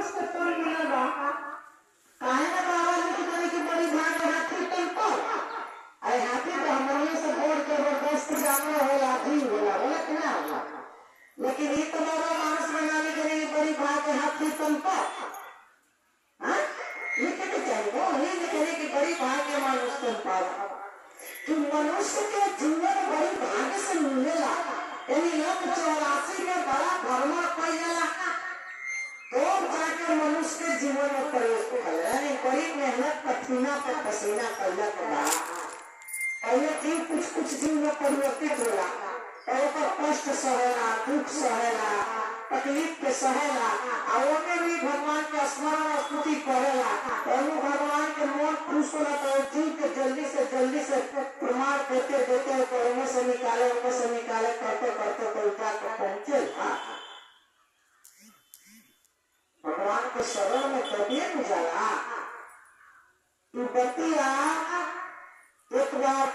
मानुष के फल मिलेगा काहे ना बाबा लिख देने की बड़ी भाग हाथी तल पर अरे हाथी तो हमारे से बोल जबरदस्त जानवर होला जीव होला बोला कि ना होला लेकिन ये तो बाबा मानुष बनाने के लिए बड़ी भाग हाथी तल पर लिखने के चाहिए वो नहीं लिखने की बड़ी भाग्य मानुष तल पर कि मनुष्य के जीवन बड़ी भाग्य से मिलेगा यानी 184 में बड़ा भ्रमण पड़ेगा तो जाके मनुष्य के जीवन में प्रयोग करे यानी बड़ी मेहनत पसीना पे पसीना करने के बाद पहले जीव कुछ जीव में परिवर्तित होला और कष्ट सहेला दुख सहेला तकलीफ के सहेला और भी भगवान के स्मरण स्तुति करेला और भगवान के मन खुश होला तो जीव के जल्दी से प्रमाण देते उनमें से निकाले करते उल्टा को पहुंचे भगवान के शरण में कभी नहीं जाला बतिया एक बार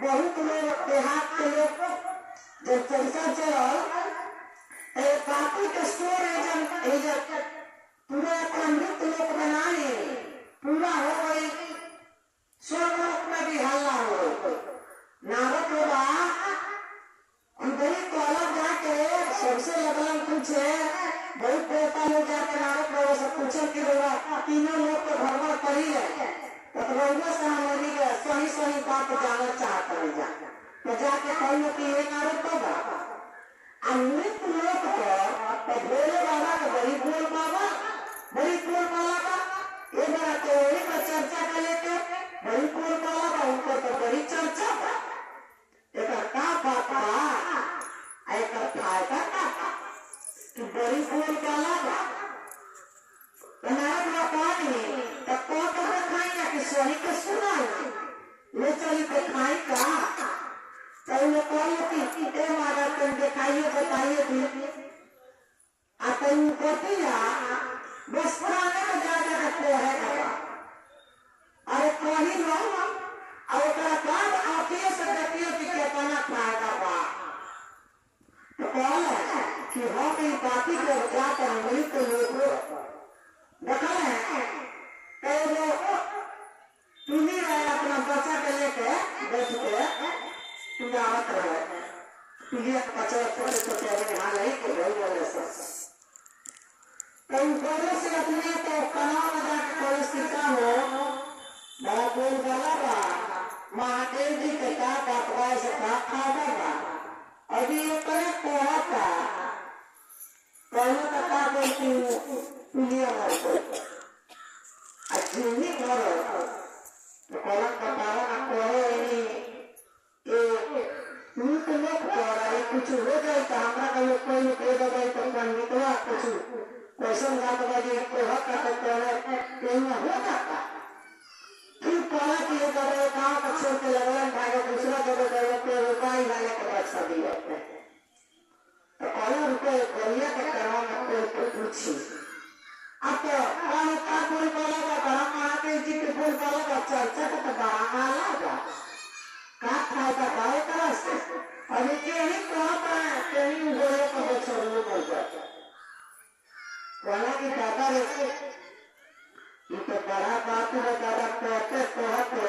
बहुत लोग देहात के लोग जब चर्चा चल बापू के स्टोर एजेंट पूरा अमृत लोक बनाए पूरा हो गई स्वर्ग लोक में भी हल्ला हो नारद बाबा खुदरी को अलग जाके सबसे लगन पूछे बहुत देवता लोग जाके नारद बाबा से पूछे कि बाबा तीनों लोग को भ्रमण करी है तो से हमारी सही बात जानना चाहता है तो जाके कहिए कि ये नारद बाबा अमृत लोक पर भोले बाबा का बड़ी बोल बाबा का ये बड़ा तेरी का चर्चा कर लेते बड़ी बोल बाबा का उनको तो बड़ी चर्चा एक फायदा कि बड़ी बोल बाबा कि सोनी को सुना ले चली दिखाई का पहले कि मारा तुम बताइए भी तुम बस पुराने में ज्यादा रखते है अरे कहीं लो और बाद आखिर से देखिए कि कितना फायदा बा तो कहला कि हम ई बाती को जाकर मृत लोग देखा है कई लोग तुम्ही रहे अपना बच्चा के लेके बैठ के तुम आवत रहे तुझे बच्चा थोड़े तो तेरे यहाँ नहीं के बोले सब कई बोले से अपने तो कनाव में जाके कोई सीखा हो बड़ा बोल गला बा महादेव जी के का बतवा से का खावा बा अभी ये करे कोहा का पहले तो का बोलती हूँ पुलिया मत अजीनी करो तो कोला का पावा ना कोहे तो लोग रहा कुछ हो जाए तो हमारा कहीं कोई दे दे तो निकला कुछ क्वेश्चन बात बाजी कोई हक कहीं हो जाता फिर कहा कि ये करे गाँव का छोड़ के लगन भागे दूसरा जगह गए तो रुकाई वाले के बच्चा भी रहते हैं तो पहले रुपये गोलिया के करवा में कोई पूछी अब तो का बोल बोला बड़ा महादेव जी के बोल बोला चर्चा तो बड़ा आला का फायदा पाए तरह से अभी यही कहीं बोले को छोड़ने को जाता वाला की दादा ये तो बड़ा बात है दादा कहते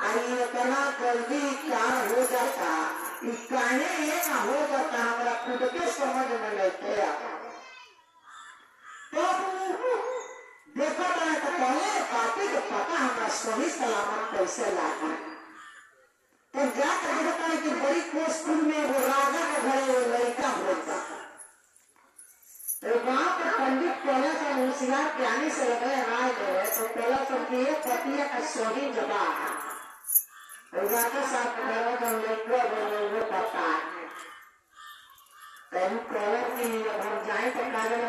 आइए इतना जल्दी क्या हो जाता कहने ये ना हो जाता हमारा खुद के समझ में लेते तो देखो तो पहले बातें को पता हमारा सही सलामत कैसे लाना तो जाकर देखता है कि बड़ी कोसपुर में वो राजा के घरे वो लड़का होता तो वहां पर पंडित पहले से होशियार ज्ञानी से लगे राय गए तो पहले तो किए पतिया का सोही जबा और राजा साहब के घर में लड़का वो पता है तो हम पहले की हम जाए तो कागज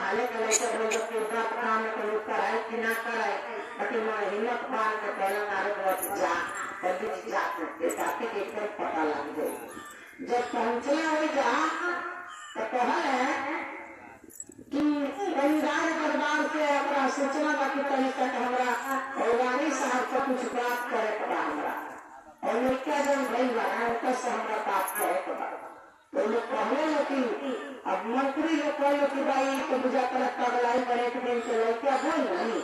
हाले के लड़के बोल कि बात काम में कोई कराए कि ना कराए लेकिन मैं हिम्मत बांध के पहले नारे जा पंडित जाते ताकि एकदम पता लग जाए जब पहुंचे हो जा तो कहले कि बंगाल दरबार से अपना सूचना बाकी तरीका हमारा औरानी साहब से कुछ बात करे पड़ा हमारा और लड़का जब भाई बना उनका से हमारा बात करे पड़ा तो लोग कहने कि अब मंत्री लोग कहे कि भाई तो बुझा कर पगला गए पर एक दिन के लड़का बोल नहीं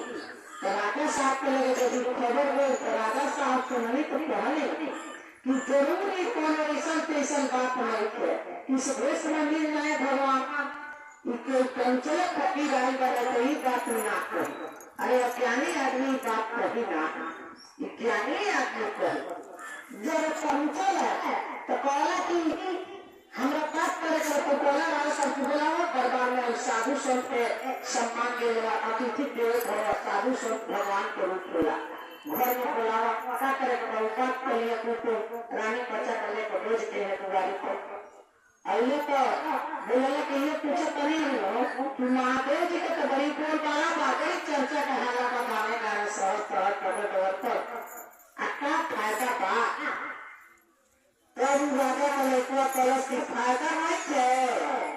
तो राजा साहब के लगे जब खबर गई तो राजा साहब सुननी तो कहले कि जरूरी कोनो ऐसा तैसन बात नहीं है कि इस देश में मिल जाए भगवान इसके चंचल फकीर आई वाला कोई बात ना करे। अरे अज्ञानी आदमी बात कही ना, ज्ञानी आदमी कही जब चंचल है तो कहला कि हमरा बात करे तो बोला राजा साहब बुलाओ दरबार में साधु संत के सम्मान के लिए अतिथि देव साधु संत भगवान के रूप बोला घर में बुलावा क्या करे बात के लिए तो रानी बच्चा कर ले रोज के है दुआरी पर अल्लाह तो बोला कि ये पूछे करी हो कि महादेव जी के तो बड़ी कोई वाला बाकी चर्चा का हाला का गाने का सहज सहज कबे डर पर अच्छा फायदा बा तब राजा का लेकुआ कलश की फायदा नहीं है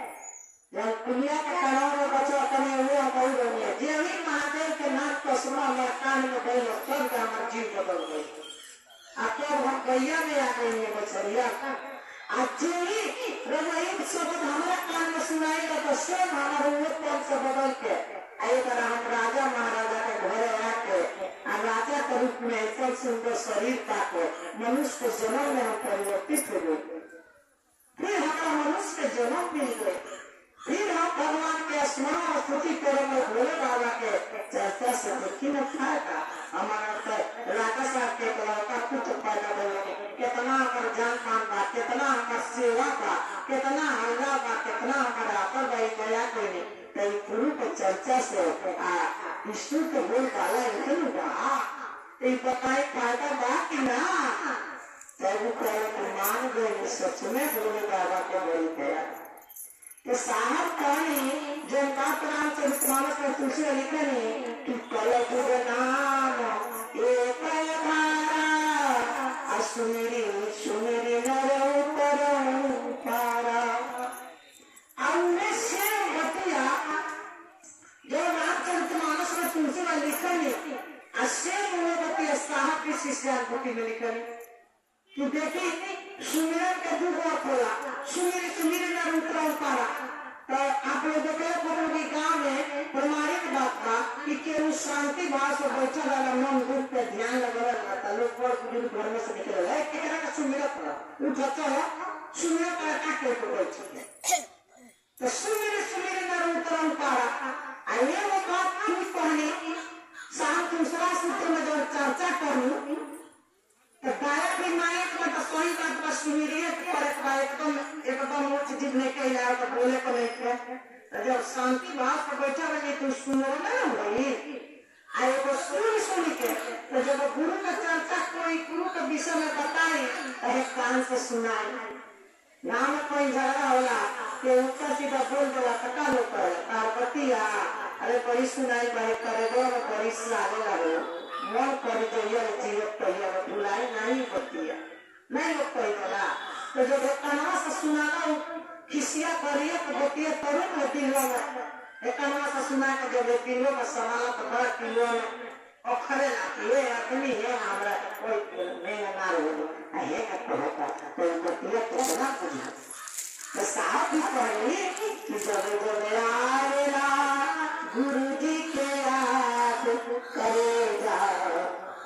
जब दुनिया का करोड़ों बच्चा कने हुए बहुत दुनिया जे भी महादेव के नाथ को सुना मैं कान में गई सब का हमारा जीव बदल गई अब हम गैया में आ गई है बछड़िया आज ही रमायण शब्द हमारा कान में सुनाई तो सब हमारा उत्तम से बदल के आए तरह हम राजा महाराजा के घरे आके राजा के रूप में ऐसा सुंदर शरीर पाके मनुष्य के जन्म में हम परिवर्तित हो गए। फिर हमारा मनुष्य के जन्म मिल गए, फिर हम भगवान के स्मरण और स्तुति करेंगे भोले बाबा के चर्चा से देखी न फायदा हमारा तो राजा साहब के लड़का कुछ फायदा बोले कितना हमारा जान मान बा कितना हमारा सेवा बा कितना हल्ला बा कितना हमारा आपल भाई गया कोई नहीं कई गुरु के चर्चा से ईश्वर के बोल डाला इतनी बा बताए फायदा बा कि ना तब कहे मान गए सच में भोले बाबा को बोल गया तो साहब कहीं जो बात रामचरितमानस में तुलसी लिखे नहीं कि कल जुग नाम एक सुमेरी सुमेरी नर पारा बतिया जो रामचरितमानस में तुलसी में लिखे नहीं बतिया साहब की शिष्यानुभूति में लिखे कि देखी सुमिरन के दो बात होला सुमिर सुमिर नर उतरा उतारा तो आप लोग देखे कि गांव में प्रमाणिक बात था कि केवल शांति भाव से बैठा वाला मन रूप पे ध्यान लगा रहता लोग बड़ बुजुर्ग घर में से निकले है केकरा का सुमिरत रहा उठता है सुमिरत का के तो बैठी तो सुमिर सुमिर नर उतरा उतारा आइए वो बात क्यों कहनी साहब दूसरा सूत्र में जो चर्चा करूं तो गायत्री नायक में तो सही बात बस सुमिरिए पर एकदम उच्च जीव ने कही यार तो बोले को नहीं थे तो जब शांति भाव पर बैठा रहे तो सुनो ना वही आए वो सुन के तो जब गुरु का चर्चा कोई गुरु के विषय में बताए तो एक कान से सुनाए नाम कोई झगड़ा होला के ऊपर सीधा बोल देला पता लो कर पार्वती अरे बड़ी सुनाई बड़े करे दो बड़ी साले लगे मन कर तो ये जीव पहिया बुलाए नहीं बतिया नहीं लोग कोई बोला तो जब कानवा से सुनाना खिसिया करिए तो बतिया करो ना दिलो में कानवा से सुना के जब दिलो में समाला तो बड़ा किलो में अखरे ना ये आदमी है हमरा कोई नहीं ना हो है का कहता तो बतिया तो ना बुझा तो साहब भी कहे कि जब जब आवेला गुरुजी के याद करेगा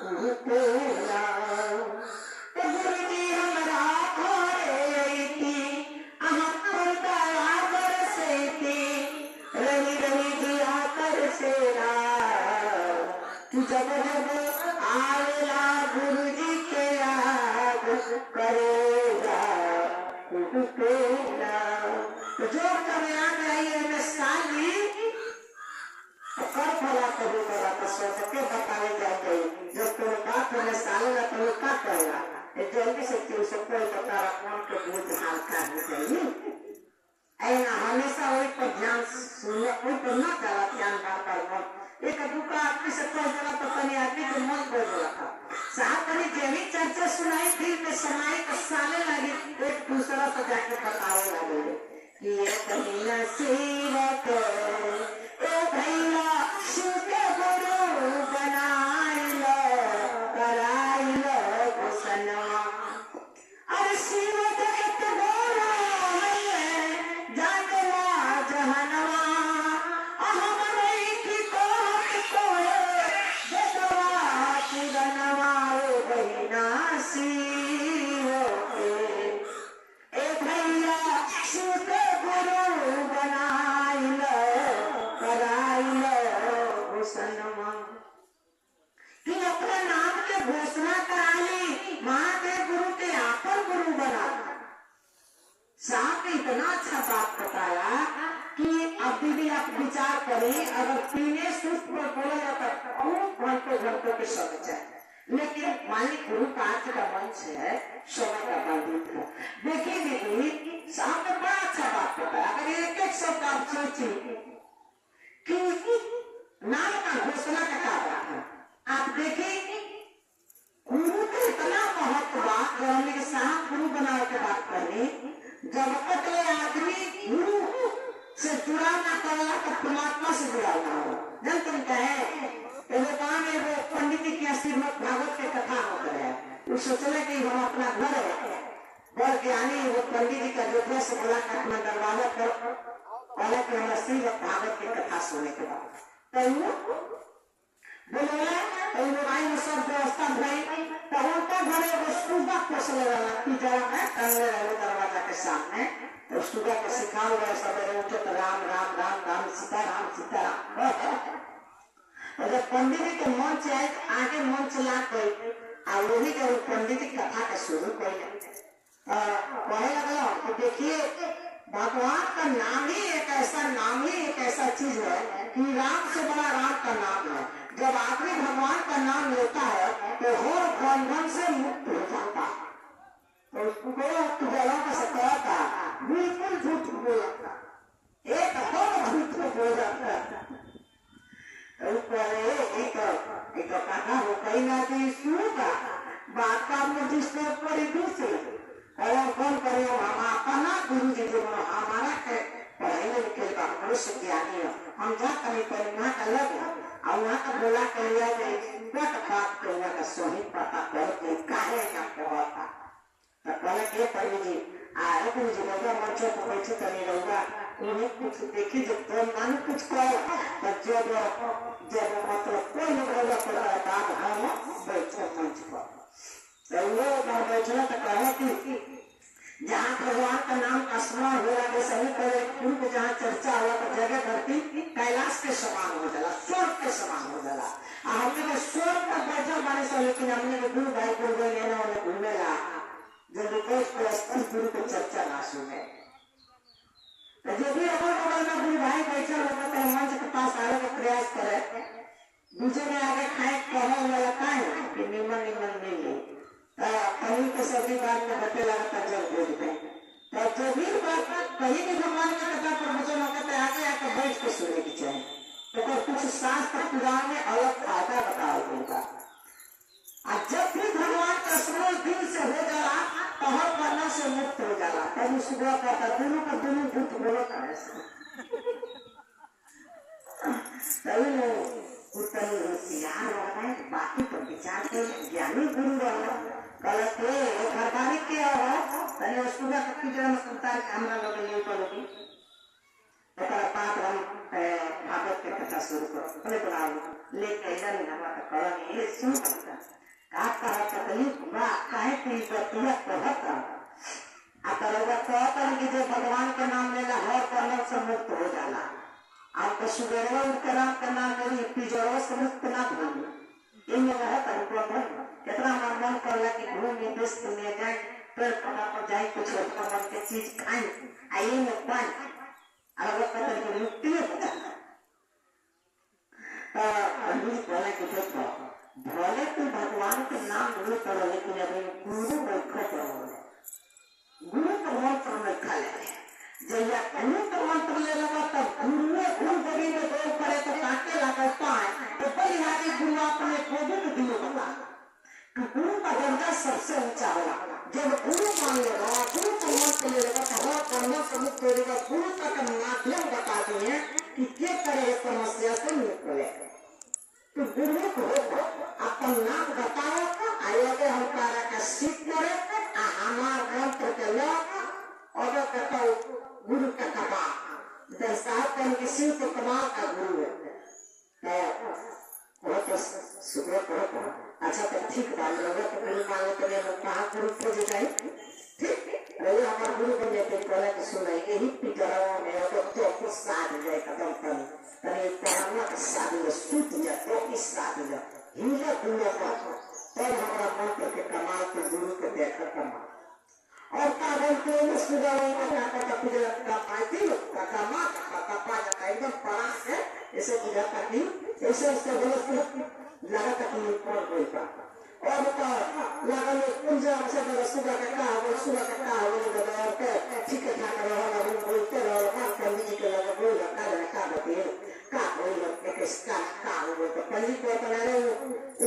गुरुतेला तो गुरुजी हमरा घरे थी हम दया बरसे थी रही रही दिया कर सेना जब जब आवेला गुरुजी के याद करेगा गुरुतेला तो जो कभी आ गई है साली कर फला कभी करा तो सोच के बताए जाते जब तुम बात में साले ना तुम क्या करेगा जल्दी से क्यों से कोई बतारा कौन के बहुत हल्का हो जाएगी ऐना हमेशा वही पर ध्यान सुनने वही पर ना करा ध्यान बार बार एक दुका आदमी से कोई जगह तो कहीं आदमी को मन बोल रहा था साहब कहीं जमी चर्चा सुनाई फिर में समाई को साले लगी एक दूसरा से जाके बताए लगे कि ये कहीं नसीबत ओ भैया शुक्र गुरु बनाए लो कराए लो घुसना अरे शिवत एक बोला है जानवा जहनवा हम नहीं कहीं अगर पीने सूत्र पर बोला जाता बहुत घंटों घंटों के समय चाहिए, लेकिन मालिक गुरु का आज का मंच है, समय का बाधित है। देखिए दीदी सामने बड़ा अच्छा बात होता है, अगर एक एक शब्द आप सोचिए कि नाम का घोषणा का क्या बात है। आप देखिए गुरु का इतना महत्व हमने के साथ गुरु बनाने के बात करनी, जब तक आदमी गुरु से जुड़ा ना करला तो परमात्मा से जुड़ा ना हो। जब तुम कहे गाँव में वो पंडित जी की श्रीमद भागवत के कथा होता है, वो सोचले कि हम अपना घर बड़ ज्ञानी वो पंडित जी का जोधे से बोला कि अपना दरवाजा पर पहले कि हमारा श्रीमद भागवत की कथा सुनने के बाद बोले तो मोबाइल में सब व्यवस्था भई तो उनका घर एगो सुगा पोसले वाला पिंजरा में टंगे रहे दरवाजा के सामने। तो सुगा को सिखा हुआ सवेरे उठे तो राम राम राम राम सीताराम सीताराम। और जब पंडित जी के मंच आए आगे मंच ला कोई आ वही जब पंडित जी कथा का शुरू करें कहे लगला तो देखिए भगवान का नाम ही एक ऐसा चीज है कि राम से बड़ा राम का नाम है। जब आदमी भगवान का नाम लेता है तो हर बंधन से मुक्त हो जाता है। तो उसको जगह का सकता था बिल्कुल झूठ बोला था, एक झूठ बोल जाता है। एक कथा हो कहीं ना कहीं शुरू का बात का जिसके ऊपर दूसरे और कौन करे हम अपना गुरु जी जो हमारा पढ़ाई लिखे का मनुष्य ज्ञानी है, हम जा कहीं पर वहाँ का लग और वहाँ का बोला कर लिया बात को वहाँ का सही पता कर काहे ना कहता तो पहले के पंडित जी आए गुरु जी लोग मंचों पर बैठे करने रहूँगा उन्हें कुछ देखी जब तो मान कुछ कह जब मतलब कोई नहीं बोला पड़ा बात हम बैठो मंच पर तो लोग बैठना तो कहे कि जहाँ भगवान का नाम का स्मरण हो रहा है सही करे गुरु को जहाँ चर्चा हुआ तो जगह धरती कैलाश के समान हो जाला, स्वर्ग के समान हो जाला। हमने के स्वर्ग पर बैठा माने सो, लेकिन हमने के गुरु भाई बोल गए लेना उन्हें घूमेला जब गुरु को चर्चा ना सुने। जो भी अगल बगल में गुरु भाई बैठे होगा तो मंच के पास आने का प्रयास करे, दूसरे में आगे खाए कहे वाला खाए कि निमन निमन मिले कहीं के सभी बात में बटे लगा जब बोल गए तो जो भी बात कहीं भी भगवान का कथा प्रवचन होता है आगे आकर बैठ के सुनने की चाहिए। तो कुछ शास्त्र पुराण में अलग फायदा बताया गया। जब भी भगवान का स्मरण दिल से हो जाला तो हर करना से मुक्त हो जाला। तब सुबह कहता दोनों का दोनों झूठ बोलो तभी लोग उत्तर होशियार रहता है, बाकी पर विचार के ज्ञानी गुरु रहना गलत है। घरदारी के हो सुबह का पिंजरा में सुनता है हमरा लोग नहीं करोगी तो पाप हम भागवत के कथा शुरू करो बोले बनाओ लेके इधर हमारा कलम ये सुन सकता का कहा तकलीफ बा काहे की बतिया कहता अतरवा कहता कि जो भगवान के नाम लेला हर कर्म से मुक्त हो जाला। आपको सुबह उठकर राम का नाम ले पिंजरा से मुक्त ना भूलिए इनमें रहता है कितना मन करला कि घूमे देश दुनिया जाए पेड़ पौधा पर जाए कुछ मन के चीज खाए आइए में पाए अलग पता की मुक्ति हो जाता बोला कि देखो भले तुम भगवान के नाम नहीं करो लेकिन अभी गुरु बैठो करो गुरु का मंत्र में खा ले जैया गुरु का मंत्र ले लगा तब गुरु गरी में दौड़ पड़े तो काटे लगा पाए तो बलिहारी गुरु अपने खोजू को दिलो बता गुरु का दर्जा सबसे ऊंचा होगा। जब गुरु मान लेगा गुरु को मंत्र ले लेगा तो हर कर्म से मुक्त हो जाएगा। गुरु का माध्यम बता दिए कि क्या करे समस्या से निकले तो गुरु को अपन नाम बताओ आयोगे हम तारा का सीख करे हमार मंत्र के लोग और बताओ गुरु का कपा दर्शाओ कहीं किसी को कमाल का गुरु है वो तो सुबह को अच्छा तो ठीक बात लगा तो गुरु मांगो तो मैं कहाँ गुरु खोज जाए ठीक रही हमारे गुरु को लेते बोला कि सुनाई यही पिटराओ में तो कुछ साध जाए कदम कम तभी पढ़ाना का साध में सूत जाए तो इस साध में हिला दुनिया का तब हमारा मंत्र के कमाल के गुरु को देखकर कमाल और क्या बोलते हैं सुबह का पिटरा का पिटरा का पाती का कमा का पापा का एकदम पड़ा है ऐसे बुझाता कि ऐसे उसका गलत लगा था कि कौन बोलता और बता लगा लोग पूजा से बड़ा सुबह का हो गया के ठीक है ठाक रहा हम बोलते रहो काम करने के लगा बोल रखा है का बतिए का बोल एक इसका का हो तो पहली को बना रहे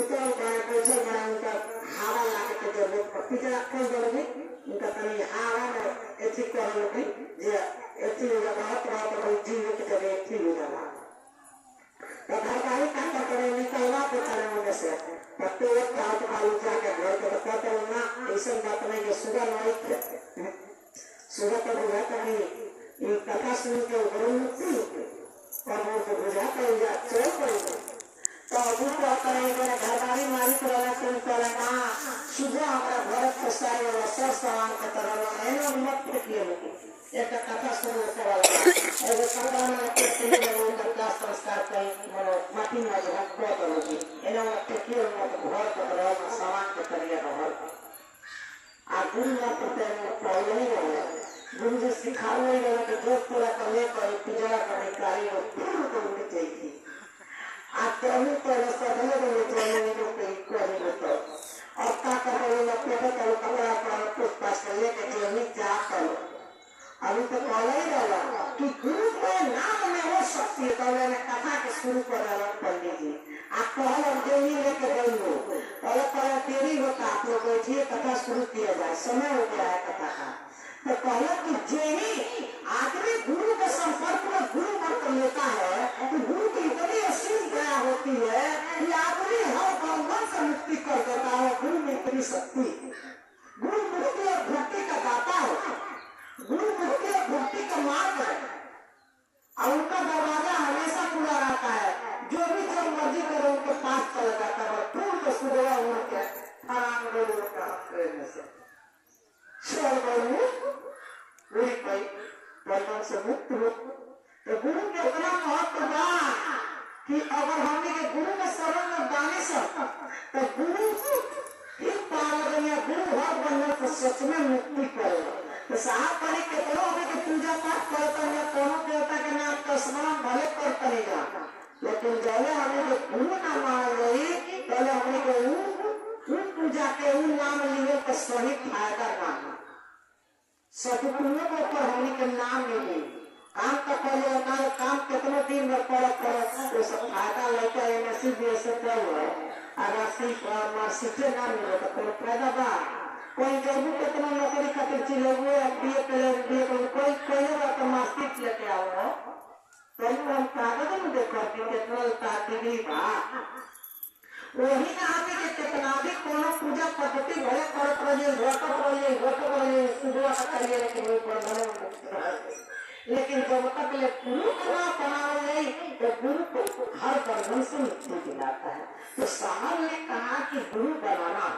उतर बना बैठे बना उनका हवा लाके के जब पिछला खोल दोगे उनका तनी हवा में ऐसी करोगे जे ऐसी लगा बहुत जीव के जगह ऐसी हो जाना तो घरवाली काम करे निकलवा के करे होने से पत्ते एक काट वाली जाके घर के बताते हो ना ऐसा बात नहीं कि सुबह नहीं सुबह तो बुझाता नहीं ये कथा सुन के गुरु मुक्ति और वो तो बुझाता है या चल पड़ेगा तो अभी क्या करेंगे घरवाली मारी तरह से करे ना सुबह हमारा घर फसाए वाला सब सामान का तरह है ना मत किए एक कथा सुन के वाला ऐसे संग्राम में किसी ने वो क्लास संस्कार कई मनो माटी में जो हम को करोगे इन्हें मत किए मत घर को तरह सामान के करिए घर आगुन मत पे पहले ही रहे गुरु जी सिखावे रहे कि जो पूरा करने पर पूजा करने कार्य को पूर्ण करनी चाहिए आज तो हम तो रास्ता बने हुए तो लोगों को कोई होता और का करे लोग के तो कपड़ा पर कुछ पास लेके जो नहीं जा करो अभी तो कॉल ही रहा कि गुरु के नाम में वो शक्ति है तो मैंने कथा के शुरू कर रहा पंडित जी आप पहले देवी लेके गई हो पहले देरी होता आप लोग बैठिए कथा शुरू किया जाए समय हो गया है कथा का तो पहले कि जेही आदमी गुरु के संपर्क में गुरु मंत्र लेता है तो गुरु की इतनी असीम दया होती है कि आदमी हर बंधन से मुक्ति कर देता है गुरु में इतनी शक्ति गुरु मुक्ति और भक्ति का दाता है गुरु मुक्ति और भक्ति का मार्ग है और उनका दरवाजा हमेशा खुला रहता है जो भी जब मर्जी करो उनके पास चला जाता है फूल को सुबह उनके आराम से बंधन से मुक्त हो तो गुरु के इतना महत्व बा कि अगर हमने के गुरु के शरण में बाने सब तो गुरु एक पार लगेगा गुरु हर बंधन से सच में मुक्ति करेगा तो साहब करे के तो हमें के पूजा पाठ करता है कोनो देवता के नाम का स्मरण भले करता रहेगा लेकिन जब हमें के गुरु ना मान गई पहले हमने के पूजा के नाम लिए तो सही फायदा ना सदगुरु के ऊपर हमने के नाम नहीं काम का पहले हमारे काम कितने दिन में पड़ा वो सब फायदा लेकर एमएससी बीएससी कर हुआ अगर सीटे ना मिले तो कोई फायदा बा कोई जरूर कितना नौकरी खातिर चिल्लाए बीए कोई बात मास्टर लेके आओ तो हम कागज में देखो कि कितना डिग्री बा वही ना आके के कितना भी कोनो पूजा पद्धति भले करत रहिए सुबह करिए लेकिन जब तक ले गुरु ना बनाओ नहीं तो गुरु को हर बंधन से मुक्ति दिलाता है तो साहब ने कहा कि गुरु बनाना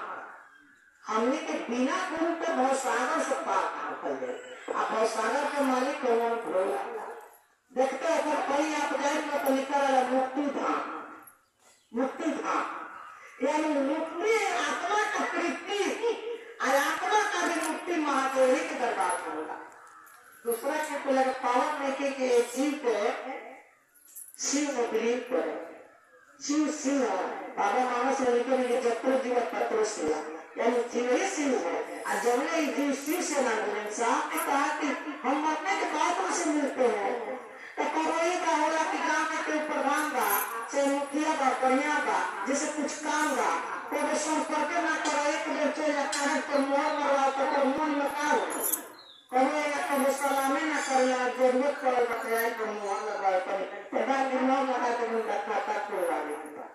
हमने के बिना गुरु के भवसागर से पार कर ले अब भवसागर के मालिक कौन भोला देखते अगर कहीं आप जाएंगे तो लिखा रहा मुक्ति धाम यानी मुक्ति आत्मा का तृप्ति और आत्मा का भी मुक्ति महादेव के दरबार में होगा दूसरा के लगे पावन लेके के जीव पे शिव में बिलीव करे शिव बाबा मानस में लिखे नहीं जब जीव पत्र शिवा यानी जीव ही शिव है और जब जीव शिव से ना मिले साहब ने कहा कि हम मरने के बाद उनसे मिलते हैं तो कभी का होगा कि गाँव में कोई प्रधान बा चाहे मुखिया बा कन्या बा जैसे कुछ काम बा कोई संपर्क ना करो एक बेर चल जाता है तो मोह मरवाओ तो कोई मन में का हो कभी कभी सलामी ना करेगा जरूरत पड़े बताए तो मोह लगाए प्रधान ने मोह लगा के उनका खाता खोलवा देगा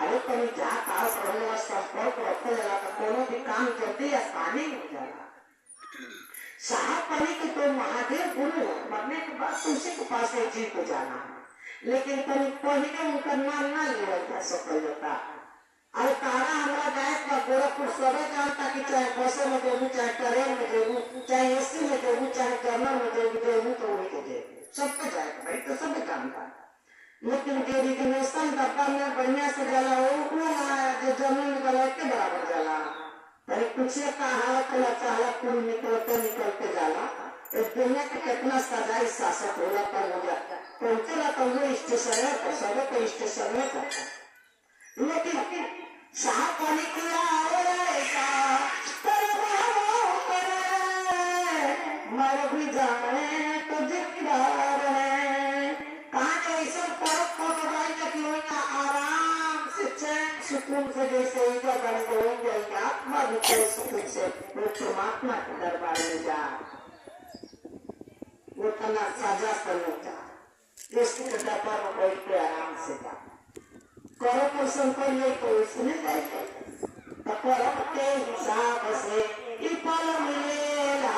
अरे कभी जहाँ काल पढ़ने संपर्क रखा जाएगा तो कोनो भी काम जल्दी आसानी हो जाएगा साहब पढ़ी कि तो महादेव गुरु मरने के बाद तुलसी के पास जी को जाना है लेकिन पहले उनका नाम ना लिया जा सकता अरे तारा हमारा गायक का गोरखपुर सबे जानता कि चाहे बसों में देवू चाहे ट्रेन में देवू चाहे एसी में देवू चाहे जर्नल में देवू तो वही तो देवू सबके जाएगा भाई तो सबे जानता लेकिन जो रिजर्वेशन डब्बा में बढ़िया से जला वो जो जमीन में जला के बराबर जला कुछ का हालत निकलते जाला इस दुनिया के कितना सदाई शासक होला पर हो जाता पहुंचेला तो वो स्टेशन है तो सब को स्टेशन में पहुंचा लेकिन साहब पानी किया मर भी जाए तो जिम्मेदार है कहा ऐसा परत को दबाई लगी हुई ना आराम से चैन सुकून से जैसे ईजा बन जाएगी आत्मा भी सुकून से वो परमात्मा के दरबार में जा वो तना साझा करना चाह इसके दरबार में बैठ के आराम से जा करो को संपन्न तो इसने जाए करो के हिसाब से ई पल मिलेला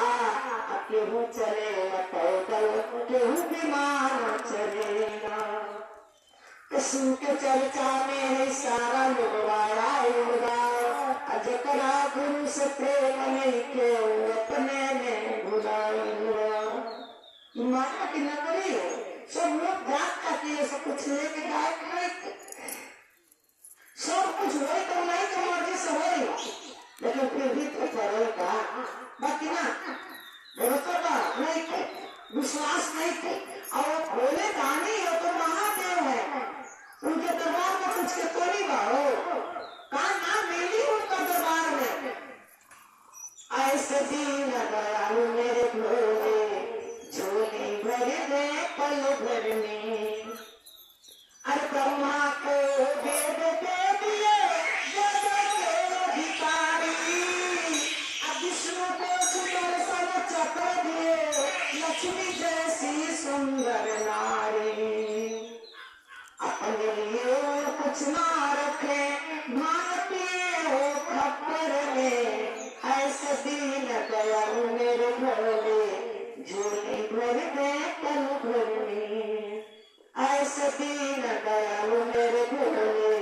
केहू चलेगा पैदल केहू बीमार चलेगा कृष्ण के चर्चा में है सारा लोग जकरा गुरु से प्रेम नहीं के अपने में भुलाएगा माता की नगरी है सब लोग जात करती है सब कुछ लेके जाए नहीं सब कुछ वही तो नहीं तो मर्जी से वही लेकिन फिर भी तो करेगा बाकी ना भरोसा नहीं थे विश्वास नहीं थे और भोले दानी हो तो महादेव है उनके दरबार में कुछ के तो नहीं बाहो कहा ना मिली उनका दरबार में ऐसे दिन दयालु मेरे भोले झोली भर दे पल भर में अरे ब्रह्मा को वेद दे दिए अधिकारी अब विष्णु को सुदर्शन चक्र दिए लक्ष्मी जैसी सुंदर नारी अपने लिए कुछ ना रखे भारतीय हो खप्पर में ऐसे दीन दयालु मेरे भोले झोली भर दे पल भर में ऐसे दीन दयालु मेरे भोले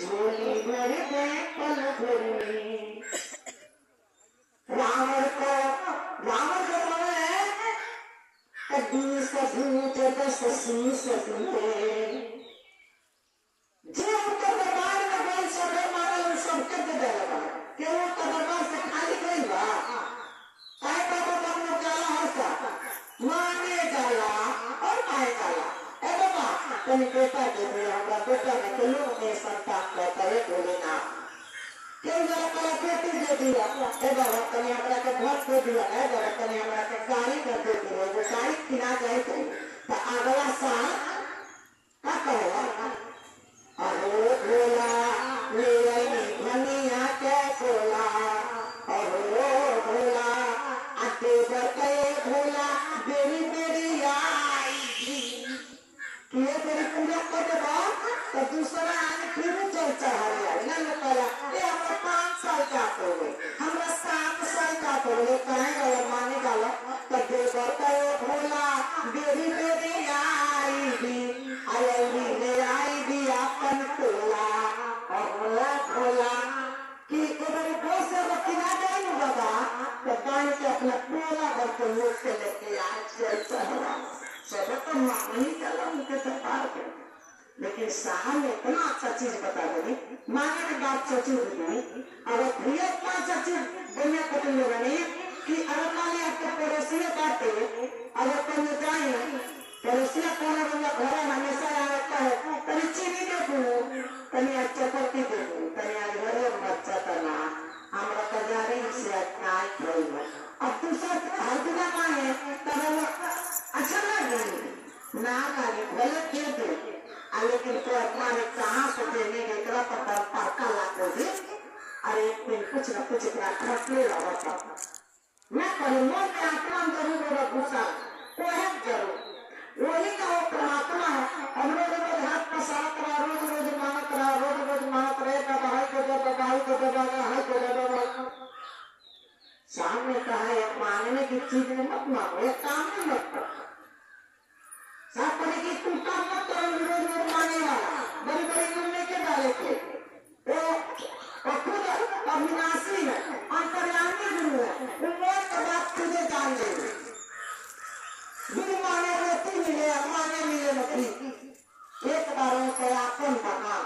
झोली भर दे पल भर में रावण को कभी सभी जगह ससी सभी जो उनके दरबार में गए सबे मारे उन सबके दे लगा कि वो दरबार से खाली गई बा काय का बाबा ने जाला हंसा माने जाला और माए जाला ए बाबा तनी बेटा दे दे हमरा बेटा ने के लोग ने संतान को करे बोले ना क्यों जरा कला बेटी दे दिया ए बाबा तनी हमरा के घर दे दिया ए बाबा तनी हमरा के गाड़ी कर दे दिया वो गाड़ी किना जाए तो अगला साल का कहोगा अहो भोला मेरी धनिया के भोला अहो भोला आते बरते भोला बेरी बेरी आई ये तेरी पूजा कर दे तो दूसरा आने फिर चर्चा हो जाए ना लोग ये हमरा 5 साल का हो गए हमरा 7 साल का हो गए कहें गलत माने गलत तो दे बरते भोला बेरी बेरी आई भी ले आई भी अपन टोला और भोला कि उधर बहुत से बच्चे ना जाए ना बाबा तो पानी के अपना टोला भर के लोग के लेके आए सब तो मांगनी चला उनके दरबार पे लेकिन साहब ने इतना अच्छा चीज बता दी मांगे की बात सोची हुई अगर भैया इतना अच्छा चीज दुनिया को तुम लोगों ने कि अगर माने आपके पड़ोसी बाटे अगर तुम जाए पड़ोसिया कौन बंदा घर हमेशा रहता है तनी चीनी दे दू तनी अच्छा करके दे दू तनी आज घरे बच्चा तना हमरा कजारी से नाई खोई अब दूसरा हर दुआ माने तब अच्छा लगे ना लगे भले दे दे लेकिन तो अपना ने कहां से देने के तरह पता पाका ला दे अरे कुछ न कुछ इतना खर्चे लगा था मैं करूंगा कि अपना जरूर गुस्सा वो है जरूर वही का वो परमात्मा है हम रोज हाथ पसार करा रोज मानत रहे भाई को सामने कहा है मांगने की चीज में मत मांगो एक काम में मत करो साफ करे कि तू काम मत करो रोज मांगे वाला बड़ी बड़ी उम्र के डाले थे वो खुद अविनाशी है अंतर्यामी गुरु है उम्र के बाद तुझे जान लेंगे गुरु माने रोटी मिले माने मिले मछली एक बार उनके आपन बना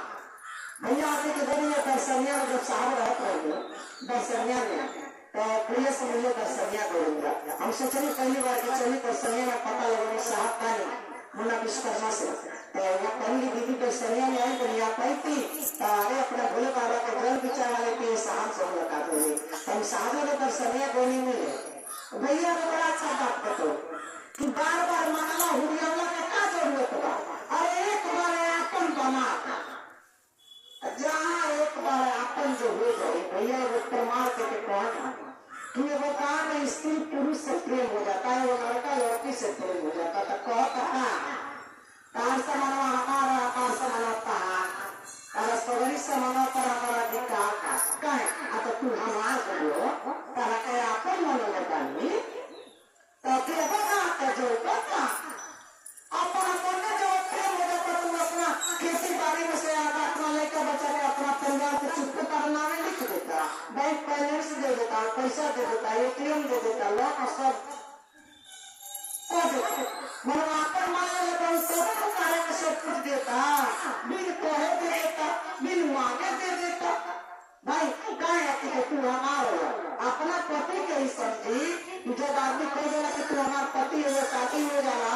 भैया आते के बड़ी दर्शनिया में जब साहब रहते हैं दर्शनिया में तो प्रिय से मिले दर्शनिया करूंगा। हम सोचने पहली बार कि चलिए दर्शनिया में पता लगे साहब का नहीं मुन्ना विश्वकर्मा से तो यहाँ पहली दीदी दर्शनिया में आई तो यहाँ पाई थी अरे अपने भोले बाबा के जल बिचार वाले के साहब से मुलाकात हुई। हम साहब वाले दर्शनिया को नहीं मिले भैया ने बड़ा अच्छा बात बताओ कि बार बार मांगना हुरियाला के क्या जरूरत बा। अरे एक बार अपन बना जहाँ एक बार अपन जो हो जाए भैया वो प्रमाण के कौन तुम्हें बता में स्त्री पुरुष से प्रेम हो जाता है वो लड़का लड़की से प्रेम हो जाता था कहता कार से मनवा हमारा कार से मनता है सगरी से मनता हमारा विकार का है तो तू हमारा बोलो तारा के अपन मन लगानी तो फिर बता जो बता अपना मन जो प्रेम हो जाता तुम अपना खेती बाड़ी में से आधा अपना लेकर बचा के अपना परिवार को चुप करना में लिख देता बैंक बैलेंस दे देता पैसा दे देता एटीएम दे देता लोग सब मनवाकर मान लेता सब कार्य में सब कुछ देता बिल कहे दे देता बिल मांगे दे देता भाई क्या है तू हमारा अपना पति के ही समझी जब आदमी कह देगा कि तू हमारा पति है शादी हो जाला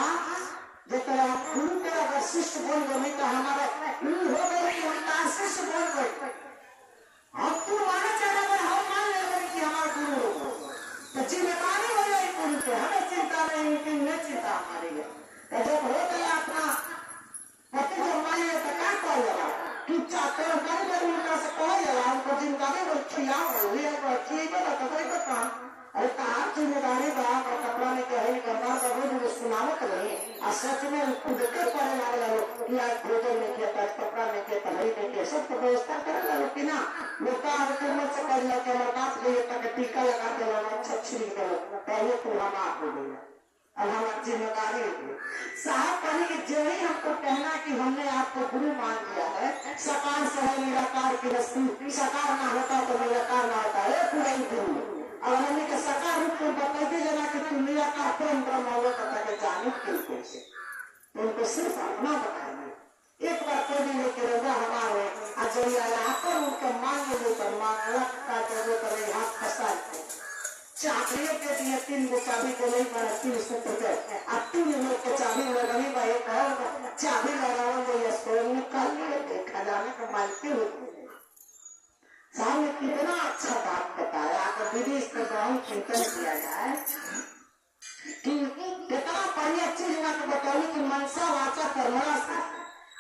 जब तेरा गुरु तेरा अगर शिष्य बोल गए तो हमारा हो गए कि उनका शिष्य बोल गए हम तू माने चाहे अगर हम मान ले कि हमारा गुरु हो तो जिम्मेदारी हो जाए गुरु पे हमें चिंता नहीं उनकी न चिंता हमारी है जब हो गया अपना पति जब मान लिया तो क्या कर लगा तू चाहते हो कभी कभी उनका से कह लगा उनको जिम्मेदारी वो खिलाओ ठीक है काम अरे कहा जिम्मेदारी बाप और कपड़ा में कहे करना तो रोज सुनावत नहीं और सच में खुद के पड़े वाले लोग कि आज भोजन नहीं किया कपड़ा नहीं किया पढ़ाई नहीं किया सब व्यवस्था करे ला लोग ना लोग हुकूमत से कर लेते बात गई तक टीका लगा दे अच्छा छिड़क दे पहले तो हम आप हो गए अब हमारी जिम्मेदारी होगी साहब कहे कि जो ही हमको कहना कि हमने आपको गुरु मान लिया है सकार से है निराकार की वस्तु सकार ना होता तो निराकार ना होता है पूरा ही गुरु और हमने का सकार रूप को बताते जना कि तू निराकार प्रेम ब्रह्म हो तथा के जाने बिल्कुल से उनको सिर्फ अपना बताएंगे एक बार कोई भी लेके रहेगा हमारे अजय आकर उनके मांगे लेकर मांगला का जरूरत नहीं हाथ फंसा चाबियों के दिए 3 गो चाबी को नहीं मारा 3 सूत्र के अब 3 लोग के चाबी लगानी भाई कहो चाबी लगाओ जो इसको निकाल लिए देखा जाने का मालकी होती सामने कितना अच्छा बात बताया अगर दीदी इस पर बहुत चिंतन किया जाए कि कितना बढ़िया चीज ना तो बताओ कि मनसा वाचा कर्मला से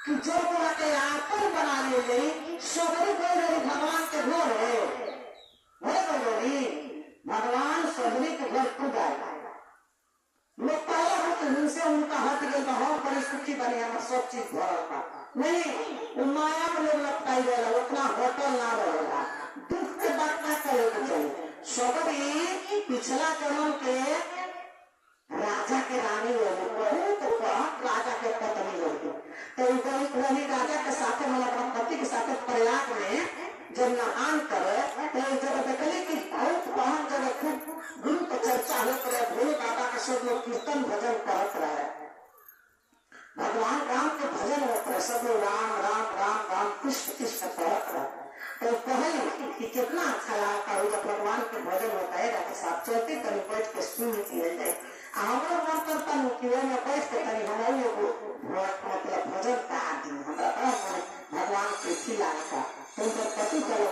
कि जो बोला के आपन बनाने गई सबरी बोल रही भगवान के घर है वो बोल रही भगवान सबरी के घर खुद आएगा लोग पहले होते उनसे उनका हट गया तो हम बड़ी सुखी बने हमारा सब चीज भरल था नहीं माया में लोग लगताई रहेगा उतना होटल ना रहेगा दुख के बात ना करे तो चाहिए सबरी पिछला जन्म के राजा के रानी लोग बहुत राजा के पत्नी लोग तो वही राजा के साथ मतलब अपना पति के साथ प्रयाग में जब नहान करे तो जब देखले कि बहुत बहन जगह खूब गुरु की चर्चा होत रहे भोले बाबा का सब लोग कीर्तन भजन करत रहे भगवान राम के भजन होते रहे सब लोग राम राम राम राम कृष्ण कृष्ण करत रहे तो कहे कि कितना अच्छा लगता है जब भगवान के भजन होता है राजा साहब चलते तनी बैठ के सुन किया जाए हमारा मन करता है कि वो में बैठ के तनी हमारे मतलब भजन का आदि हमारा भगवान के खिला का तो उनका पति चलो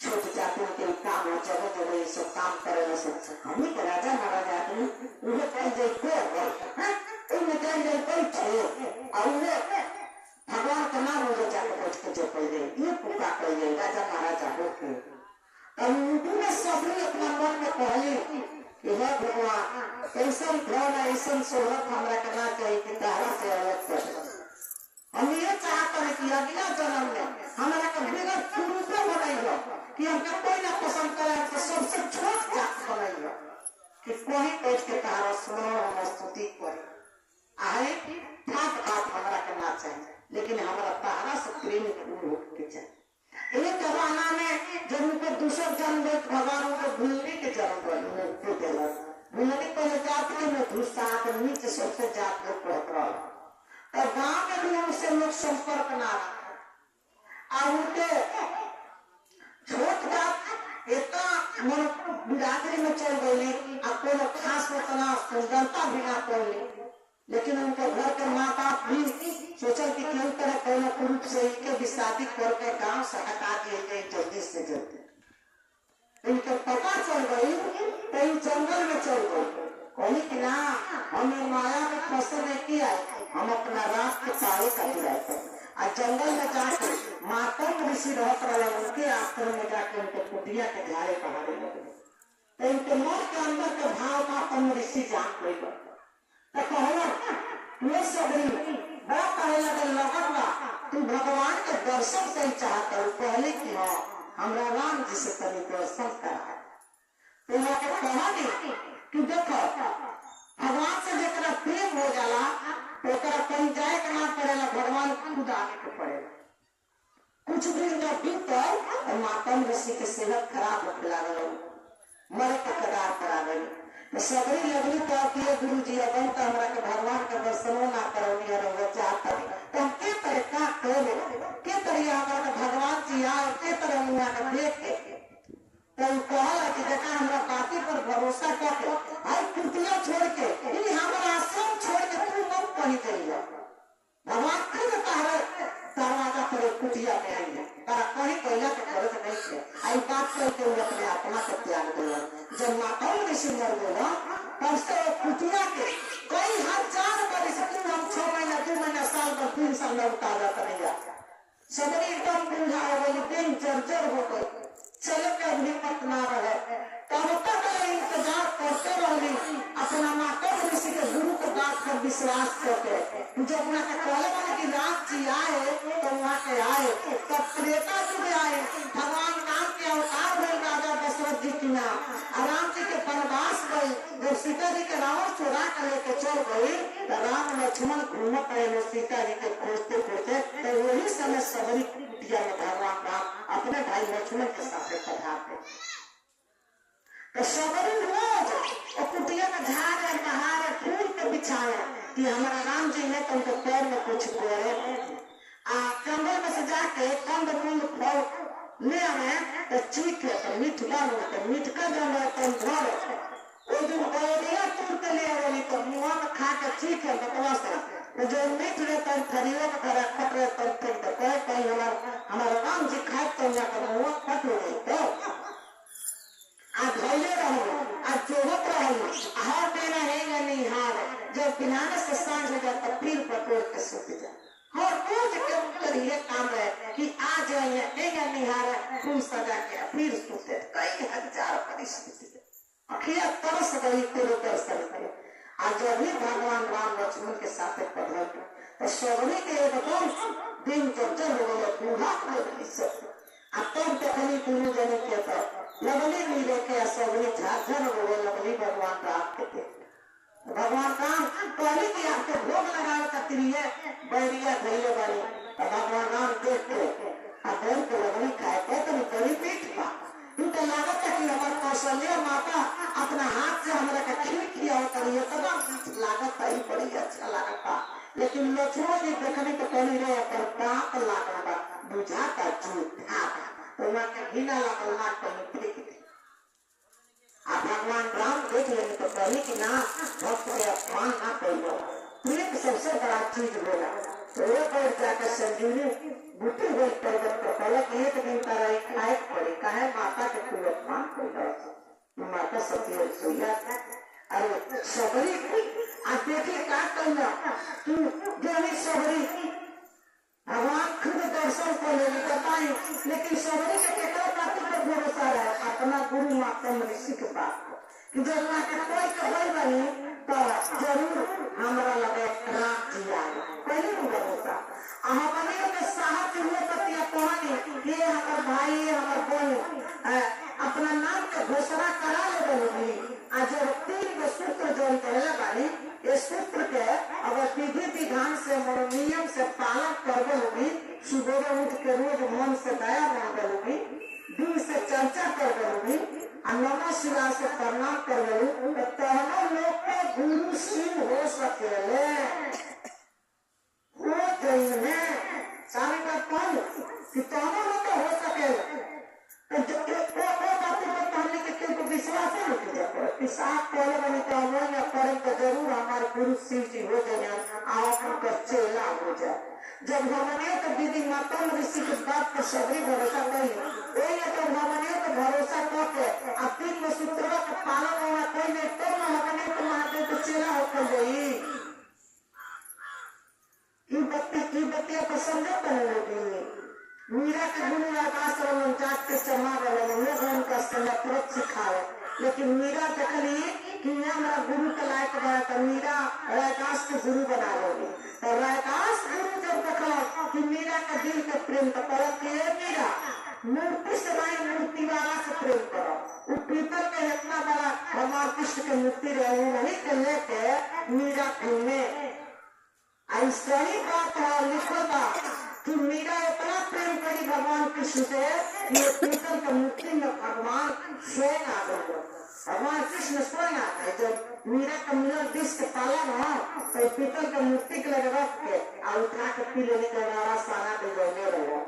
छोट जातियों के काम हो जगह जगह ये सब काम करे हमें तो राजा महाराजा आदमी उन्हें कहीं जाए उन्हें कहीं जाए बैठे और उन्हें भगवान का नाम हो जाकर बैठ के जो पहले ये पुका कर राजा महाराजा होके और उन्होंने सभी अपना मन में पहले कि हे भगवान ऐसा ध्यान ऐसा सोहत हमारा करना चाहिए कि तारा से अलग कर हम ये चाहते हैं कि अगला जन्म में हमारा कभी पुरुष बनाइए कि हमको कोई ना पसंद करे तो सबसे छोट जात बनाइए कि कोई बैठ के तारा सुनो हम स्तुति करे आए ठाक बात हमारा करना चाहिए लेकिन हमारा तारा से प्रेम के चाहिए एक जमाना में जब उनको दूसरा जन्म दे भगवान उनको भूलने के जन्म देला भूलने पहले जात के में दूसरा के नीचे सबसे जात लोग पढ़ रहा और गांव में भी उनसे लोग संपर्क ना और उनके छोट जात इतना मन बिरादरी में चल गई आ कोनो खास उतना सुंदरता भी ना पड़ली, लेकिन उनके घर के माँ बाप भी सोचल कि क्यों तरह कोनो रूप से इनके भी शादी करके गांव से हटा दिए गए जल्दी से जल्दी। इनके पता चल गई तो इन जंगल में चल गई, कहली कि ना हमें माया में फंसे नहीं किया, हम अपना रात के पाए खातिर आए। और जंगल में जाके मातम ऋषि रहत रहे, उनके आश्रम में जाके उनके कुटिया के झाड़े पहाड़े लगे। तो इनके मन के अंदर के भाव मातम ऋषि जान गई। तो कहला ये सबरी बड़ा कहे लगे लगला तू भगवान के दर्शन से ही चाहता हूँ, पहले की हाँ हमरा राम जी से तनी दर्शन करा। तो यहाँ के कहा नहीं कि देखो भगवान से जरा प्रेम हो जाला तो कहीं जाए के ना पड़ेला, भगवान खुद आने के पड़ेला। कुछ दिन जब बीतल तो मातम ऋषि के सेहत खराब होने लगा, मरे के कगार पर आ गई। तो सबरी लगली तो किए गुरु जी अब तो हमरा के भगवान के दर्शनों ना करौनी और वो चाहता तो हम के तरह का करे के तरह हमारा भगवान जी आए के तरह मुआ के देख के तो कहला कि देखा हमरा बाती पर भरोसा करके आई कुटिया छोड़ के इन हमारा आश्रम छोड़ के तू मत कहीं जाइए। भगवान खुद तारे दरवाजा पर कुटिया में आई है, तारा कहीं कोयला के जरूरत नहीं है। आई बात करके वो अपने आत्मा को त्याग दिया। जब माता ऋषि मर गया तब से कुटिया के कई हजार बरस से हम 6 महीना 2 महीना साल भर 3 साल में उतार जाता नहीं जाता। सबरी एकदम बूढ़ा हो गई, दिन जर्जर हो गई, चले के हिम्मत ना रहे। तब तक इंतजार करते रही अपना माता ऋषि के गुरु को बात पर विश्वास करके। जब वहाँ के कहले वाले कि राम जी आए तो वहाँ के आए, तब त्रेता युग आए, भगवान राम के अवतार हुए राजा दशरथ जी की नाम। राम जी के वनवास गई, जब सीता जी के रावण चुरा कर लेके चल गई तो राम लक्ष्मण घूमत रहे सीता जी के खोजते खोजते। तो वही समय सबरी कुटिया में भगवान राम अपने भाई लक्ष्मण के साथ पधारते। तो सबरी रोज कुटिया में झाड़ बहार फूल के बिछाए कि हमारा राम जी ने तो उनके पैर में कुछ बोले। जंगल में से जाके कंद मूल फल ले आए तो चीखे तो मीठ बन तो मीठ का जंगल तो घर वो दिन बैरिया तोड़ के ले आवेली तो मुँह में खा के चीखे बकवा से तो जो मीठ रहता है थरिया में खड़ा खट रहता है फिर तो कहीं हमारा राम जी खाए तो यहाँ मुँह खट हो गई। तो आज धैर्य रहो, आज जोहत रहो, हर दिन रहेगा नहीं हार। जब बिनाने से सांझ हो जाए तो फिर पटोर के सूत जाए। हर रोज के ऊपर ये काम है कि आज रहेगा नहीं हार, फूल सजा के फिर सूते। कई हजार परिस्थिति अखिया तरस गई तेरे दर्शन के। आज जब भी भगवान राम लक्ष्मण के साथ पढ़े तो सबरी के एकदम दिन जर्जर हो गए, बूढ़ा हो गई। अब तब देखनी गुरु जने के तो लगली मिले के सबरी झाझर हो गए, लगली भगवान राम के थे। भगवान राम पहले की आपके भोग लगाओ कतरिए बैरिया धैर्य बनी तो भगवान राम देख के अगर के लगली खाए पे तो बड़ी पीठ पा इनका लागत है कि हमारे कौशल्या माता अपना हाथ से हमारा का खीर किया होता है तो लागत है बड़ी अच्छा लागता। लेकिन लक्ष्मण जी देखने को पहले रहे पर पाप लागता बुझाता झूठा तो वहाँ के घिना लागल ना कहीं फेंक दे। आप भगवान राम देख लेंगे तो पहले की ना भक्त के अपमान ना करियो। प्रेम सबसे बड़ा चीज बोला तो एक बार जाकर संजीवनी बूटी हुई पर्वत पर पहले एक दिन तारा खाए पड़े कहे माता के तू अपमान कर माता सत्य सोया। अरे सबरी आप देखिए क्या कहना तू जो सबरी भगवान खुद दर्शन को ले बताए, लेकिन सबरी से केकरा बात पर भरोसा रहे अपना गुरु माता ऋषि के बात कि जब वहाँ के कोई कहे बनी तो जरूर हमारा लगे राम जी आए पहले भरोसा। हमारे के साहब हुए पतिया कहानी ये हमारे भाई हमारे बहन अपना नाम के घोषणा करा ले बोली। आज जब 3 सूत्र जोड़ कहले बानी ये सूत्र के अगर विधि विधान से नियम से पालन करबे होगी, सुबह उठ के रोज मन से दया मांगे होगी, दिन से चर्चा करबे होगी, नमः शिवाय से प्रणाम करबे होगी तो तहनो लोग के गुरु सिंह हो सकेले हो जाइए। सारी बात कहूँ कि तहनो लोग हो सकेले तो बातें पर कहने के जाए। जब हमने तो दीदी माता ऋषि के बात पर सगरी भरोसा करी वही तो हमने तो भरोसा करके अपनी को सूत्र के पालन होना कोई नहीं तो हमने तो महादेव को चेला होकर गई की बत्तियां पसंद करेगी। मीरा के गुरु आकाश रमन जात के चमा रहे लोग उनका तुरंत सिखाए लेकिन मीरा देखली कि हमारा गुरु के लायक बना तो मीरा रैकाश के गुरु बना लोगी। तो रैकाश गुरु जब देखा कि मीरा का दिल के प्रेम तो करो कि मीरा मूर्ति से नहीं मूर्ति वाला से प्रेम करो। वो पीतल के इतना बड़ा भगवान कृष्ण के मूर्ति रहे वही के लेके मीरा घूमे। ऐसा ही बात है लिखो कि मीरा इतना प्रेम करी भगवान कृष्ण से ये पीतल के मूर्ति में भगवान स्वयं आ गए। भगवान कृष्ण स्वयं आता है जब मीरा का मिलन विष के पालन हो तो पीतल के मूर्ति के लगे रख के और उठा के पी लेने के द्वारा सारा पे गए रहो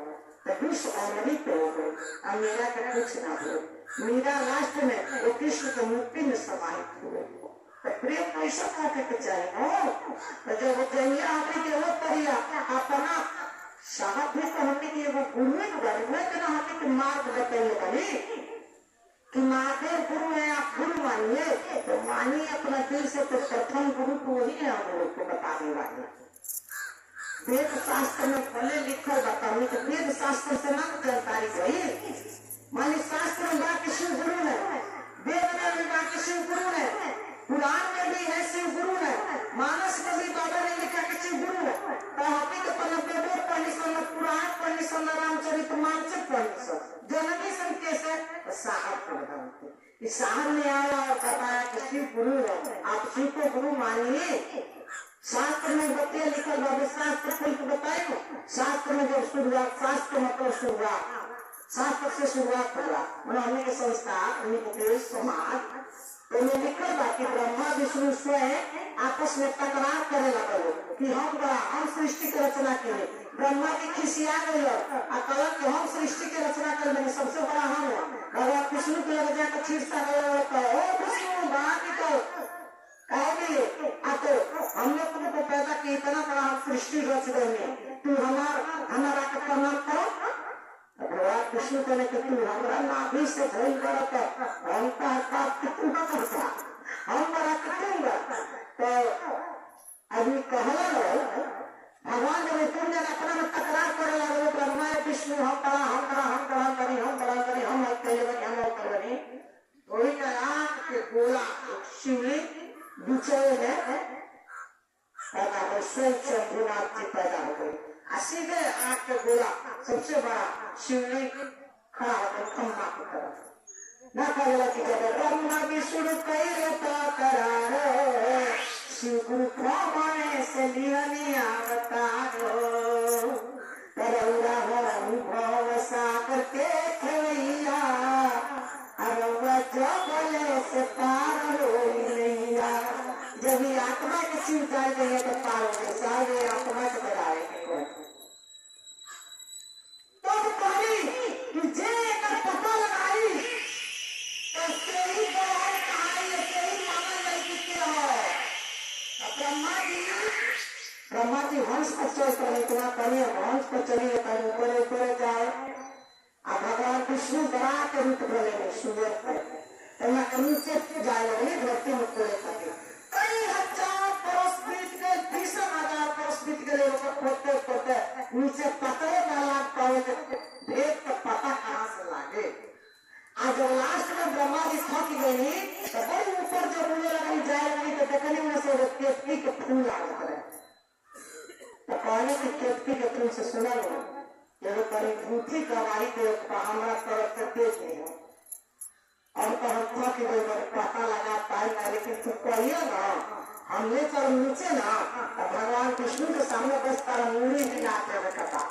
तो विष अमृत हो गए और मीरा का कुछ ना हो। मीरा लास्ट में वो कृष्ण के मूर्ति में समाहित हुए। तो प्रेम कैसा करके के चाहिए तो जब जहिया हमने के वो करिया अपना साहब भी तो हमने की वो गुरु ही बने हुए तो हमने के मार्ग बताइए बनी कि महादेव गुरु है आप गुरु मानिए तो मानिए अपना दिल से तो प्रथम गुरु तो वही है हम लोग को बताने वाले। वेद शास्त्र में पहले लिखा बताने तो वेद शास्त्र से ना जानकारी वही मानी शास्त्र में बाकी शिव गुरु है वेद में भी बाकी शिव गुरु है पुराण में भी है शिव गुरु है मानस में भी बाबा ने लिखा कि शिव गुरु है तो हमें तो पहले वेद पढ़ने समय पुराण पढ़ने समय रामचरित मानस पढ़ने समय जननी सब कैसे साहब को बताते साहब ने आया और बताया कि शिव गुरु है आप शिव को गुरु मानिए। शास्त्र में बतिया लिखा बाबू शास्त्र खोल के बताए शास्त्र में जब शुरुआत शास्त्र मतलब शुरुआत शास्त्र से शुरुआत हुआ हमने के संस्कार उन्हीं समाज तो लिखा था कि ब्रह्मा विष्णु स्वयं आपस में तकरार करे लगे कि हम सृष्टि की रचना के लिए ब्रह्मा की खिसिया गई कल कि हम सृष्टि की रचना कर देंगे सबसे बड़ा हम भगवान विष्णु के लग जाकर चीरता विष्णु बाकी तो कहोगे तो हमने तुमको पैदा किया इतना बड़ा हम सृष्टि रच देंगे तू हमारा का प्रणाम करो। भगवान विष्णु कहने कि तू हमारा नाभि से भूल कर हमारा तो अभी कहला भगवान जब तुम जन अपना में तकरार करे लगे ब्रह्मा विष्णु हम करी हम करी वही का आंख के गोला शिवलिंग दूसरे में पैदा हो स्वयं शंभुनाथ जी पैदा हो गई। सीधे आंख के गोला सबसे बड़ा शिवलिंग खड़ा होकर खम्भा की तरफ ना कहला कि जब ब्रह्मा विष्णु कई करार शिव गुरु प्रमाणे से लिहनी अवतारो तरौरा हो अनुभव सागर के खेवैया अरवा जगले से पार हो नैया। जब ये आत्मा के शिव जाए गए तो पार हो सारे आत्मा के बनाए तब कही कि जे का पता लगाई तो सही बात कहाई सही माना नहीं कितने हो। ब्रह्मा जी हंस पर चल इतना करिए हंस पर चलिए ऊपर ऊपर जाए अब भगवान विष्णु बड़ा के रूप बोले सूर्य पर नीचे जाए लगे धरती में खोले करके कई हजार बरस बीत गए 20,000 बरस बीत गए खोदते खोदते नीचे पतरे डाला पाए भेद का पता कहाँ से लागे। आज जब लास्ट में ब्रह्मा जी थक गई तो बड़ी ऊपर जब मुझे लगी जाए लगी तो देखने में से केतकी के फूल आ रहे तो कहने की केतकी के फूल से सुना लो ये कहीं झूठी गवाही को हमारा तरफ से देख नहीं और तो हम थक गए पता लगा पाएगा लेकिन तू कहिए ना हमने चल नीचे ना तो भगवान विष्णु के सामने बस तारा मूड़ी हिलाते हुए कथा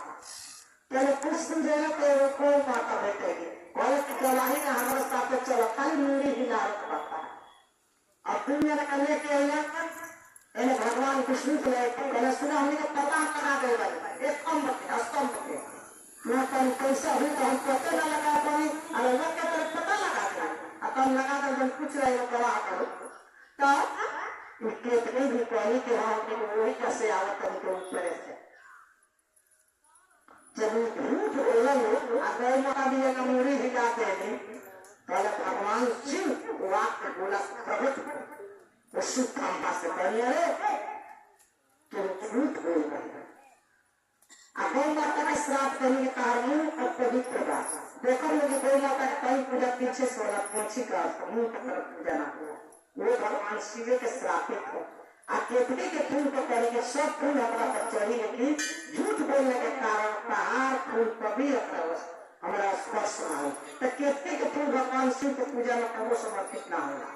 पहले कुछ दिन जो है वो कोई माता बैठेगी कॉलेज की गवाही ने हमारे साथ चलो खाली मूड़ी हिला रखा अब तुम मेरा करने के लिए भगवान विष्णु को पहले सुना हमने पता लगा दे एक स्तंभ के मैं कहीं कैसा हुई तो हम पता न लगा पाए अलग के तरफ पता लगा अपन लगा कर जब कुछ रहे हो गवाह करो तो केतनी भी कहली कि हाँ वही कैसे आवत उनके ऊपर से जब झूठ बोला अगर माता भी अगर मूड़ी हिला देने पहले भगवान शिव वाक्य बोला प्रभु वो शुभ काम से करिए तुम झूठ बोल रहे गौ माता का श्राप करने के कारण और पवित्र बात देखो मुझे गौ माता का कई पूजा पीछे से वाला पंछी का मुंह पकड़ पूजा ना हुआ वो भगवान शिव के श्रापित हो केतली के फूल को करेंगे सब फूल हमारा पर चढ़ी लेकिन झूठ बोलने के कारण पहाड़ फूल कभी हमारा स्पर्श ना हो तो केतली के फूल भगवान शिव को पूजा में कबो समर्पित ना होगा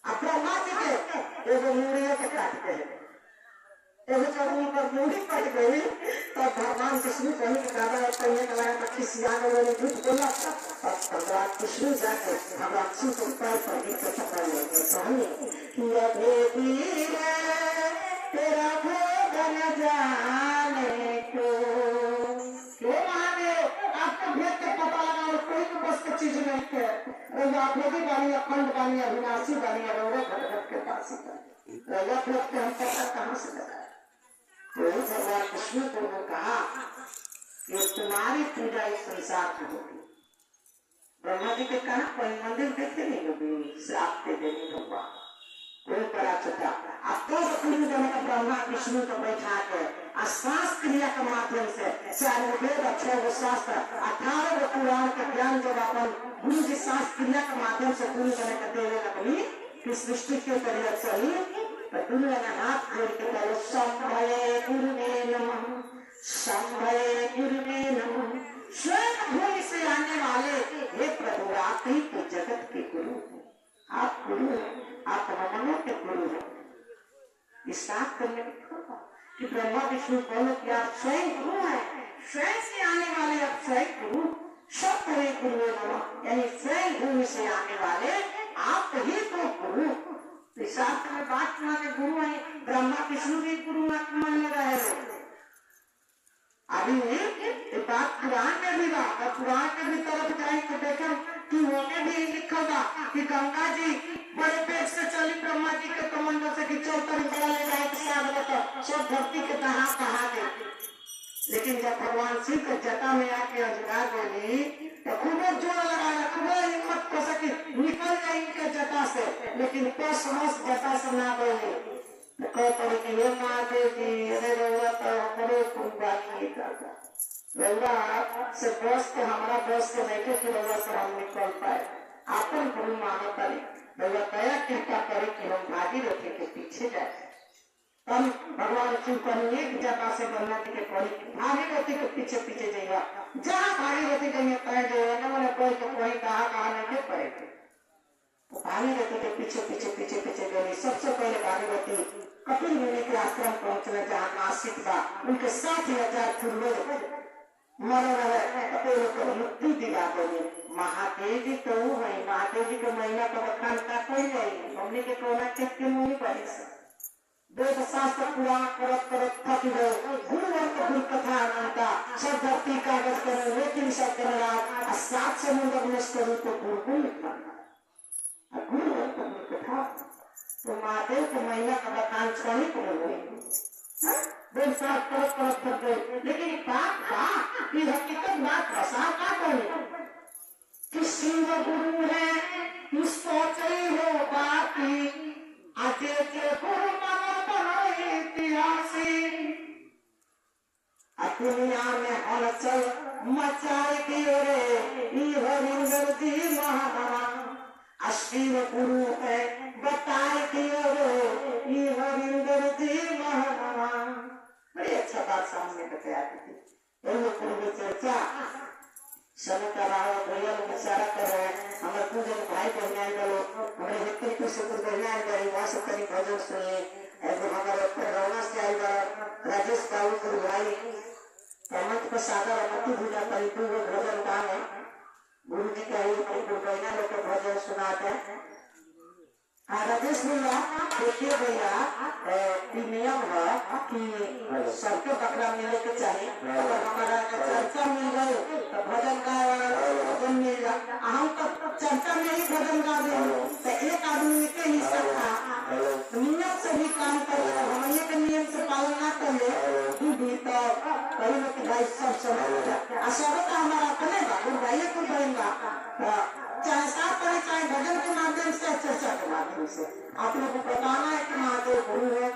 अब ब्रह्मा जी के एगो मूड़ियों के काटते हैं एगो जब उनपर मूड़ी कट गई तो भगवान विष्णु कहीं के दादा कहने का लगा तो खिसिया गए झूठ बोला और भगवान विष्णु जाके भगवान शिव को पैर पर गिर के पकड़ लेंगे तेरा भोजन जाने को क्यों महादेव आपको भेद के पता लगा और कोई तो बस की चीज नहीं है आप लोग बानी अखंड बानी अविनाशी बानी भगवत के पास ही रजत लोग के हम पता कहाँ से लगा तो भगवान विष्णु को कहा कि तुम्हारी पूजा इस संसार में होगी ब्रह्मा जी के कहा कोई मंदिर देखते नहीं होगी श्राप दे देंगे भगवान कोई पड़ा चुका अब तो पूरी जन का ब्रह्मा विष्णु को बैठा के श्वास क्रिया के माध्यम से 4 वेद 6 शास्त्र 18 पुराण के ज्ञान जब अपन गुरु जी श्वास क्रिया के माध्यम से पूरी जन का देने लगनी कि सृष्टि के करियर चली तो दुनिया ने हाथ जोड़ के कहो संभये गुरुवे नमः संभये गुरुवे नमः स्वयं भूमि से आने वाले हे प्रभु आप ही तो जगत के गुरु आप गुरु आप मनों के गुरु हैं इस बात करने कि ब्रह्मा विष्णु बोलो कि आप स्वयं गुरु हैं स्वयं से आने वाले आप स्वयं गुरु सब तरह गुरु नमः यानी स्वयं भूमि से आने वाले आप ही तो गुरु शास्त्र में बात के गुरु है ब्रह्मा विष्णु भी गुरु मान रहे अभी बात पुराण में भी और पुराण के भी तरफ जाए तो देखो कि उन्होंने भी लिखा था कि गंगा जी बड़े पेट से चली ब्रह्मा जी के कमंडल से कि चौतर बड़ा ले जाए तो सब धरती के दहा कहा गए लेकिन जब भगवान शिव के जटा में आके अजगा बोली तो खूब जोर लगाया खूब हिम्मत कर सकी निकल गई इनके जटा से लेकिन पस जटा से ना बोली कहते कि ये महादेव जी अरे रउआ तो हमारे कुर्बानी करता रउआ से बस के हमारा बस के नहीं कि रउआ से हम निकल पाए आपन गुरु मानो करे रउआ दया कृपा करे कि हम भागीरथी के पीछे जाए तब भगवान शिव को एक जटा से गंगा जी के कोई भागीरथी के पीछे पीछे जाएगा जहाँ भागीरथी गई कह जाएगा न मैंने कोई तो कोई कहा नहीं पड़ेगा तो भागीरथी के पीछे पीछे पीछे पीछे गई सबसे पहले भागीरथी कपिल मुनि के आश्रम पहुंचने जहाँ नासिक था उनके 60,000 पूर्वज मर रहे कपिल को मुक्ति दिला देंगे महादेव जी तो वो है महादेव जी के महीना का बखान का कोई नहीं हमने के कोना के मुनि पड़े वेद शास्त्र पुराण करत करत थक गए गुरुवर के गुरु कथा अनंता सब धरती कागज करे लेकिन सब कर रहा 7 समुद्र में करूँ तो गुरु लिखा गुरुवर के गुरु कथा तो महादेव के महीना का बखान छोड़ी को गई वेद शास्त्र करत करत थक गए लेकिन बात ये हकीकत बात प्रसार का करें कि शिव गुरु है उसको चाहिए हो बाकी आते के गुरु दुनिया में हलचल मचाए दियो रे हरिंदर जी महाराज शिव गुरु है बताए दियो रे हरिंदर जी महाराज बड़ी अच्छा बात सामने बताया थी चर्चा समय का रहा भैया लोग इशारा कर रहे हैं हमारे पूजन भाई बहना लोग हमारे व्यक्ति को सुकुर बहना गई वहां से करीब भजन सुनिए हमारे रौना से आएगा राजेश बाबू भाई अमत को सागर अमती भूजा परिपूर्ण भजन का है गुरु जी का बहना लोग को भजन सुनाते हैं राजेश भैया देखिए भैया नियम है कि सबके बकरा मिलने के चाहिए अगर हमारा चर्चा मिल गए तो भजन का भजन मिल जाए हम तो चर्चा में ही भजन गा देंगे तो एक आदमी के ही सबका नियम से भी काम करे हम के नियम से पालन ना कर ले तो कहीं भाई सब समझ स्वागत हमारा अपने बाबू भाई को बनेगा, चाहे साफ करें चाहे भजन के माध्यम से, चर्चा के माध्यम से। आप लोग को बताना है कि महादेव गुरु है।